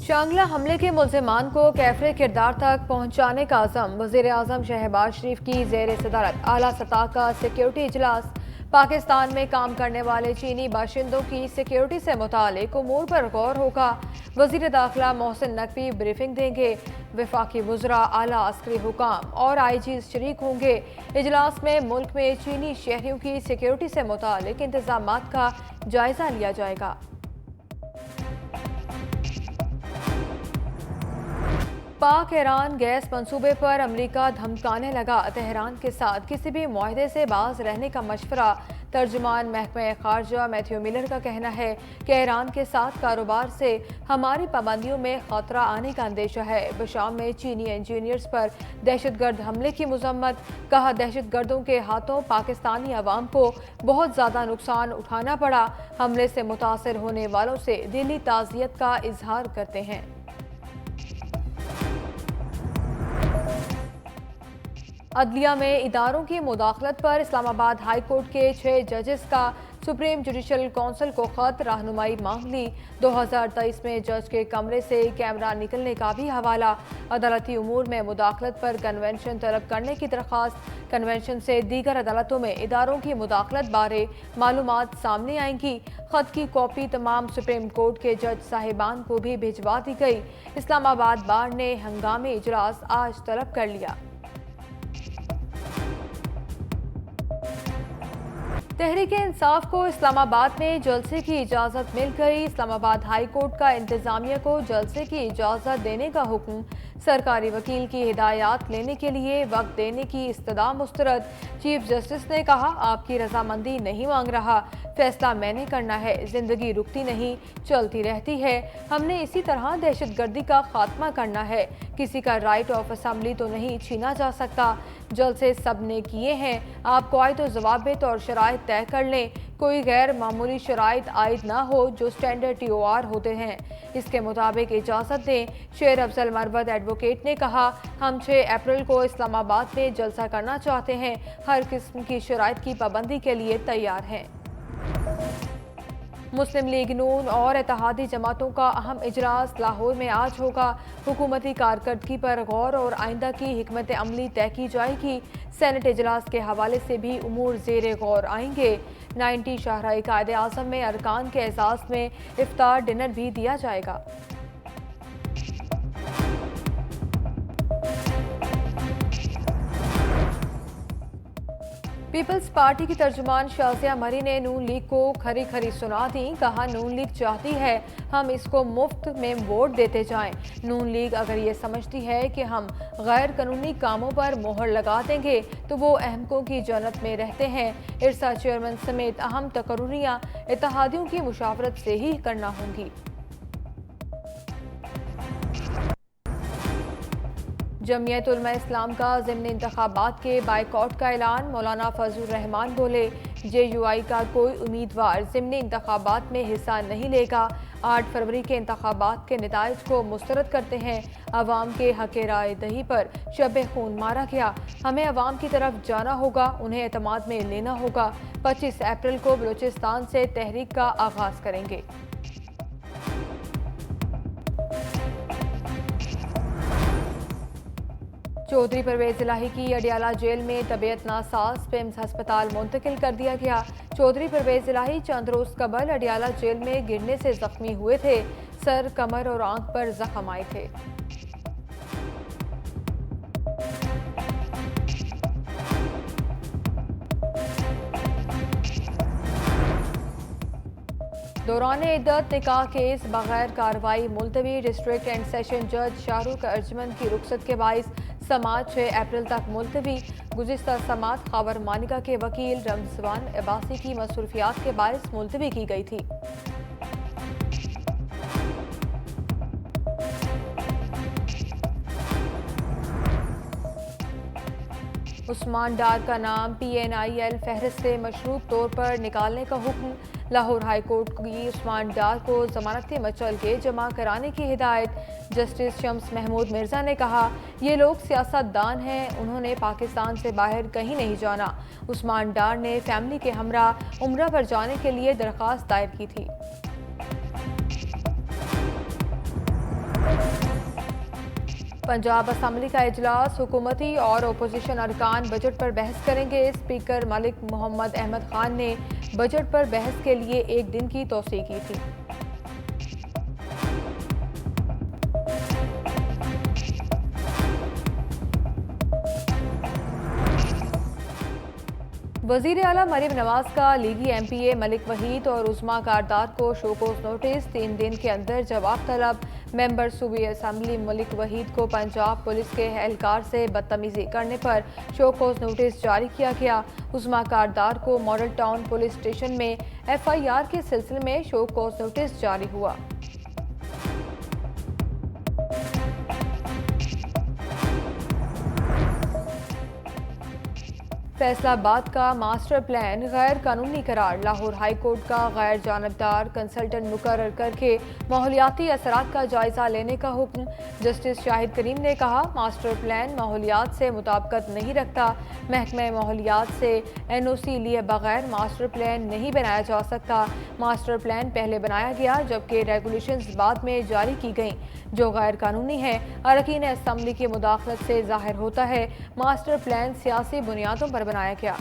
شانگلہ حملے کے ملزمان کو کیفر کردار تک پہنچانے کا عزم۔ وزیر اعظم شہباز شریف کی زیر صدارت اعلیٰ سطح کا سیکیورٹی اجلاس۔ پاکستان میں کام کرنے والے چینی باشندوں کی سیکیورٹی سے متعلق امور پر غور ہوگا۔ وزیر داخلہ محسن نقوی بریفنگ دیں گے۔ وفاقی وزراء، اعلیٰ عسکری حکام اور آئی جیز شریک ہوں گے۔ اجلاس میں ملک میں چینی شہریوں کی سیکیورٹی سے متعلق انتظامات کا جائزہ لیا جائے گا۔ پاک ایران گیس منصوبے پر امریکہ دھمکانے لگا۔ تہران کے ساتھ کسی بھی معاہدے سے باز رہنے کا مشورہ۔ ترجمان محکمہ خارجہ میتھیو میلر کا کہنا ہے کہ ایران کے ساتھ کاروبار سے ہماری پابندیوں میں خطرہ آنے کا اندیشہ ہے۔ بشام میں چینی انجینئرز پر دہشت گرد حملے کی مذمت۔ کہا دہشت گردوں کے ہاتھوں پاکستانی عوام کو بہت زیادہ نقصان اٹھانا پڑا۔ حملے سے متاثر ہونے والوں سے دلی تعزیت کا اظہار کرتے ہیں۔ عدلیہ میں اداروں کی مداخلت پر اسلام آباد ہائی کورٹ کے 6 ججز کا سپریم جوڈیشل کونسل کو خط۔ رہنمائی مانگ لی۔ 2023 میں جج کے کمرے سے کیمرہ نکلنے کا بھی حوالہ۔ عدالتی امور میں مداخلت پر کنونشن طلب کرنے کی درخواست۔ کنونشن سے دیگر عدالتوں میں اداروں کی مداخلت بارے معلومات سامنے آئیں گی۔ خط کی کاپی تمام سپریم کورٹ کے جج صاحبان کو بھی بھجوا دی گئی۔ اسلام آباد بار نے ہنگامی اجلاس آج طلب کر لیا۔ تحریک انصاف کو اسلام آباد میں جلسے کی اجازت مل گئی۔ اسلام آباد ہائی کورٹ کا انتظامیہ کو جلسے کی اجازت دینے کا حکم۔ سرکاری وکیل کی ہدایات لینے کے لیے وقت دینے کی استدعا مسترد۔ چیف جسٹس نے کہا آپ کی رضامندی نہیں مانگ رہا، فیصلہ میں نے کرنا ہے۔ زندگی رکتی نہیں، چلتی رہتی ہے۔ ہم نے اسی طرح دہشت گردی کا خاتمہ کرنا ہے۔ کسی کا رائٹ آف اسمبلی تو نہیں چھینا جا سکتا۔ جلسے سب نے کیے ہیں۔ آپ قواعد و ضوابط اور شرائط طے کر لیں۔ کوئی غیر معمولی شرائط عائد نہ ہو جو سٹینڈرڈ TOR ہوتے ہیں، اس کے مطابق اجازت دیں۔ شیر افضل مروت ایڈوکیٹ نے کہا ہم 6 اپریل کو اسلام آباد میں جلسہ کرنا چاہتے ہیں، ہر قسم کی شرائط کی پابندی کے لیے تیار ہیں۔ مسلم لیگ نون اور اتحادی جماعتوں کا اہم اجلاس لاہور میں آج ہوگا۔ حکومتی کارکردگی پر غور اور آئندہ کی حکمت عملی طے کی جائے گی۔ سینٹ اجلاس کے حوالے سے بھی امور زیر غور آئیں گے۔ 90 شاہراہ قائد اعظم میں ارکان کے اعزاز میں افطار ڈنر بھی دیا جائے گا۔ پیپلز پارٹی کی ترجمان شازیہ مری نے نون لیگ کو کھری کھری سنا دیں۔ کہا نون لیگ چاہتی ہے ہم اس کو مفت میں ووٹ دیتے جائیں۔ نون لیگ اگر یہ سمجھتی ہے کہ ہم غیر قانونی کاموں پر مہر لگا دیں گے تو وہ احمقوں کی جنت میں رہتے ہیں۔ ارسا چیئرمین سمیت اہم تقرریاں اتحادیوں کی مشاورت سے ہی کرنا ہوں گی۔ جمعیت علماء اسلام کا ضمن انتخابات کے بائیکاٹ کا اعلان۔ مولانا فضل الرحمان بولے JUI کا کوئی امیدوار ضمنی انتخابات میں حصہ نہیں لے گا۔ 8 فروری کے انتخابات کے نتائج کو مسترد کرتے ہیں۔ عوام کے حق رائے دہی پر شب خون مارا گیا۔ ہمیں عوام کی طرف جانا ہوگا، انہیں اعتماد میں لینا ہوگا۔ 25 اپریل کو بلوچستان سے تحریک کا آغاز کریں گے۔ چودھری پرویز الہی کی اڈیالہ جیل میں طبیعت ناساز، پیمز ہسپتال منتقل کر دیا گیا۔ چودھری پرویز الہی چند روز قبل اڈیالہ جیل میں گرنے سے زخمی ہوئے تھے۔ سر، کمر اور آنکھ پر زخم آئے تھے۔ دوران عدت نکاح کیس بغیر کارروائی ملتوی۔ ڈسٹرکٹ اینڈ سیشن جج شاہ رخ ارجمن کی رخصت کے باعث سماعت 6 اپریل تک ملتوی۔ گزشتہ سماعت خاور مانیکا کے وکیل رمضان عباسی کی مصروفیات کے باعث ملتوی کی گئی تھی۔ عثمان ڈار کا نام PNIL فہرست سے مشروط طور پر نکالنے کا حکم۔ لاہور ہائی کورٹ کی عثمان ڈار کو ضمانتی مچل کے جمع کرانے کی ہدایت۔ جسٹس شمس محمود مرزا نے کہا یہ لوگ سیاست دان ہیں، انہوں نے پاکستان سے باہر کہیں نہیں جانا۔ عثمان ڈار نے فیملی کے ہمراہ عمرہ پر جانے کے لیے درخواست دائر کی تھی۔ पंजाब असम्बली का इजलास हुकूमती और अपोजिशन अरकान बजट पर बहस करेंगे। स्पीकर मलिक मोहम्मद अहमद खान ने बजट पर बहस के लिए एक दिन की तौसीह की थी। वजीर आला मरीम नवाज का लीगी MPA मलिक वहीद और उस्मा कारदार को शोकोज नोटिस। 3 दिन के अंदर जवाब तलब। मेंबर सूबी असम्बली मलिक वहीद को पंजाब पुलिस के एहलकार से बदतमीजी करने पर शोकोज नोटिस जारी किया गया। उस्मा कारदार को मॉडल टाउन पुलिस स्टेशन में FIR के सिलसिले में शोकोज नोटिस जारी हुआ। फैसलाबाद का मास्टर प्लान गैर कानूनी करार। लाहौर हाई कोर्ट का गैर जानबदार कंसल्टेंट मुकर्रर करके माहौलियाती असरात का जायजा लेने का हुक्म। जस्टिस शाहिद करीम ने कहा, मास्टर प्लान माहौलियात से मुताबिकत नहीं रखता। महकमा माहौलियात से NOC लिए बगैर मास्टर प्लान नहीं बनाया जा सकता। मास्टर प्लान पहले बनाया गया जबकि रेगुलेशंस बाद में जारी की गईं, जो गैर कानूनी है। अरकान असम्बली की मुदाखलत से जाहिर होता है मास्टर प्लान सियासी बुनियादों पर बनाया गया।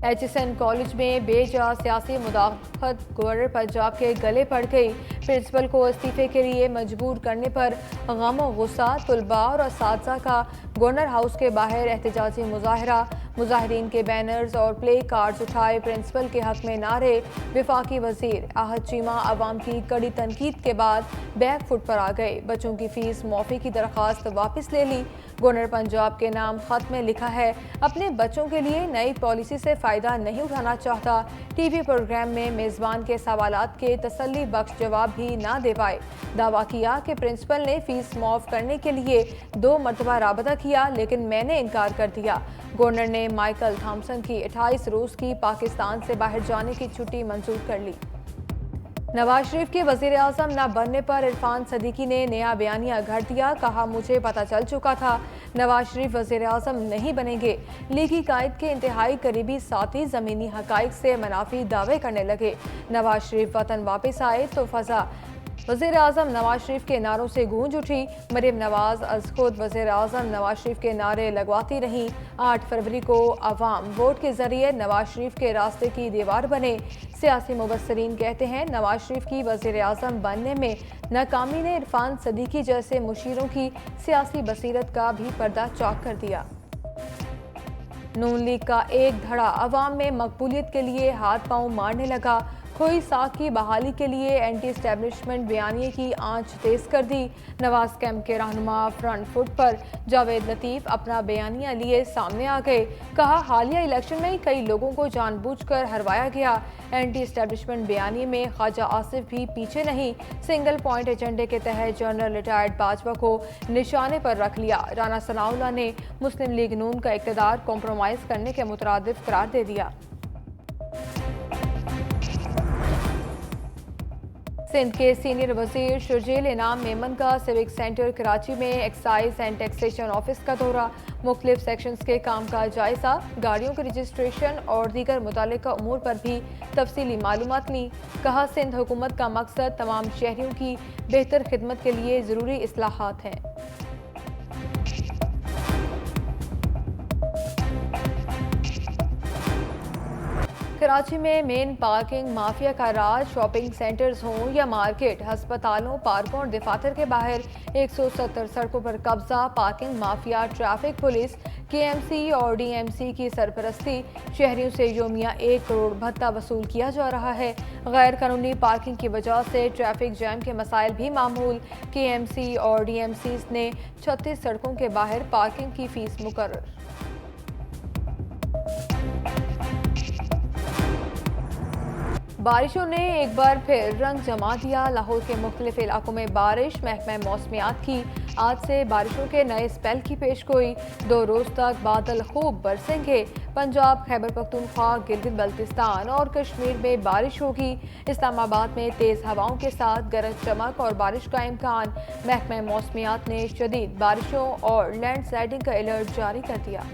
HSN कॉलेज में बेजा सियासी मुदाखलत गवर्नर पंजाब के गले पड़ गई। प्रिंसिपल को इस्तीफे के लिए मजबूर करने पर गम और गुस्सा। तुलबा और असातिज़ा का गवर्नर हाउस के बाहर एहतजाजी मुजाहरा। मुजाहिरीन के बैनर्स और प्ले कार्ड्स उठाए। प्रिंसिपल के हक में नारे। वफाकी वजीर आहद चीमा अवाम की कड़ी तनकीद के बाद बैक फुट पर आ गए। बच्चों की फीस माफ़ी की दरख्वास्त वापस ले ली। गवर्नर पंजाब के नाम खत में लिखा है, अपने बच्चों के लिए नई पॉलिसी से फ़ायदा नहीं उठाना चाहता। TV प्रोग्राम में मेज़बान के सवालात के तसल्ली बख्श जवाब भी ना दे पाए। दावा किया कि प्रिंसिपल ने फ़ीस माफ़ करने के लिए 2 मरतबा राबता किया, लेकिन मैंने इनकार कर दिया। गवर्नर ने माइकल थॉम्सन की 28 रोज़ की पाकिस्तान से बाहर जाने की छुट्टी मंजूर कर ली। नवाज शरीफ के वज़ीर आज़म न बनने पर इरफान सदीकी ने नया बयानिया घर दिया। कहा, मुझे पता चल चुका था नवाज शरीफ वज़ीर आज़म नहीं बनेंगे। लीगी कायद के इंतहाई करीबी साथी ज़मीनी हक़ाइक़ से मनाफी दावे करने लगे। नवाज शरीफ वतन वापस आए तो फ़ज़ा वज़ीर आज़म नवाज शरीफ के नारों से गूंज उठी। मरीम नवाज अज़ खुद वज़ीर आज़म नवाज शरीफ के नारे लगवाती रहीं। 8 फरवरी को अवाम वोट के ज़रिए नवाज शरीफ के रास्ते की दीवार बने। सियासी मुबस्सिरीन कहते हैं, नवाज शरीफ की वज़ीर आज़म बनने में नाकामी ने इरफान सदीकी जैसे मुशीरों की सियासी बसीरत का भी पर्दा चौक कर दिया। नून लीग का एक धड़ा अवाम में मकबूलियत के लिए हाथ पांव मारने लगा। खोई साख की बहाली के लिए एंटी एस्टेब्लिशमेंट बयानिए की आंच तेज कर दी। नवाज कैंप के रहनुमा फ्रंट फुट पर। जावेद लतीफ़ अपना बयानिया लिए सामने आ गए। कहा, हालिया इलेक्शन में कई लोगों को जानबूझकर हरवाया गया। एंटी एस्टेब्लिशमेंट बयानिए में ख्वाजा आसिफ भी पीछे नहीं। सिंगल पॉइंट एजेंडे के तहत जनरल रिटायर्ड बाजवा को निशाने पर रख लिया। राना सनाउल्लाह ने मुस्लिम लीग नून का इक़्तिदार कॉम्प्रोमाइज़ करने के मुतरादिफ करार दे दिया। सिंध के सीनियर वजीर शुरजील इनाम मेमन का सिविक सेंटर कराची में एक्साइज एंड टैक्सेशन ऑफिस का दौरा। मुख्तलिफ सेक्शंस के काम का जायजा। गाड़ियों के रजिस्ट्रेशन और दीगर मुतालिका उमूर पर भी तफसीली मालूमात ली। कहा, सिंध हुकूमत का मकसद तमाम शहरियों की बेहतर खिदमत के लिए ज़रूरी इस्लाहात हैं। कराची में मेन पार्किंग माफिया का राज। शॉपिंग सेंटर्स हों या मार्केट, हस्पतालों, पार्कों और दफातर के बाहर 170 सड़कों पर कब्जा। Parking mafia, traffic police, KMC और DMC की सरपरस्ती। शहरियों से योमिया 1 करोड़ भत्ता वसूल किया जा रहा है। गैर कानूनी पार्किंग की वजह से ट्रैफिक जैम के मसाइल भी मामूल। KMC और DMC ने 36 सड़कों के बाहर पार्किंग की फीस मुकर्रर। बारिशों ने एक बार फिर रंग जमा दिया। लाहौर के मुख्तलिफ इलाकों में बारिश। महकमा मौसमियात की आज से बारिशों के नए स्पेल की पेशगोई। 2 रोज़ तक बादल खूब बरसेंगे। पंजाब, खैबर पख्तूनख्वा, गिलगित बल्तिस्तान और कश्मीर में बारिश होगी। इस्लामाबाद में तेज़ हवाओं के साथ गरज चमक और बारिश का इम्कान। महकमा मौसमियात ने शदीद बारिशों और लैंड स्लाइडिंग का अलर्ट जारी कर दिया।